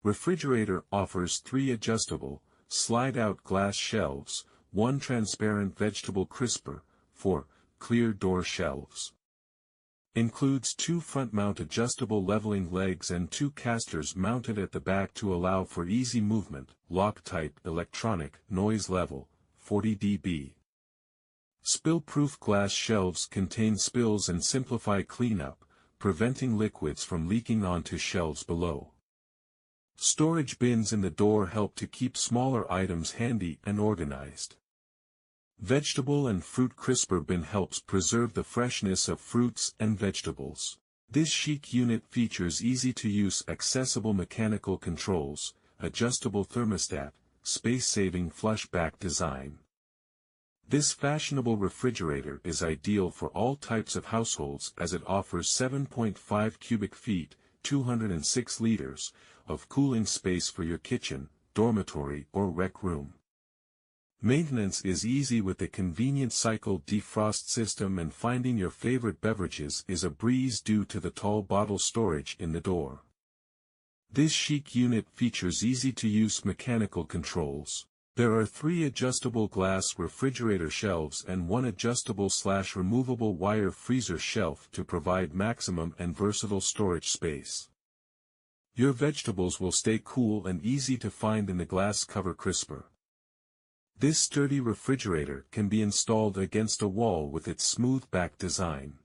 Refrigerator offers 3 adjustable, slide-out glass shelves, 1 transparent vegetable crisper, 4 clear door shelves. Includes 2 front-mount adjustable leveling legs and 2 casters mounted at the back to allow for easy movement. Lock-type electronic, noise level, 40 dB. Spill-proof glass shelves contain spills and simplify cleanup, preventing liquids from leaking onto shelves below. Storage bins in the door help to keep smaller items handy and organized. Vegetable and fruit crisper bin helps preserve the freshness of fruits and vegetables. This chic unit features easy-to-use accessible mechanical controls, adjustable thermostat, space-saving flush-back design. This fashionable refrigerator is ideal for all types of households as it offers 7.5 cubic feet, 206 liters, of cooling space for your kitchen, dormitory or rec room. Maintenance is easy with the convenient cycle defrost system, and finding your favorite beverages is a breeze due to the tall bottle storage in the door. This chic unit features easy-to-use mechanical controls. There are 3 adjustable glass refrigerator shelves and 1 adjustable/removable wire freezer shelf to provide maximum and versatile storage space. Your vegetables will stay cool and easy to find in the glass cover crisper. This sturdy refrigerator can be installed against a wall with its smooth back design.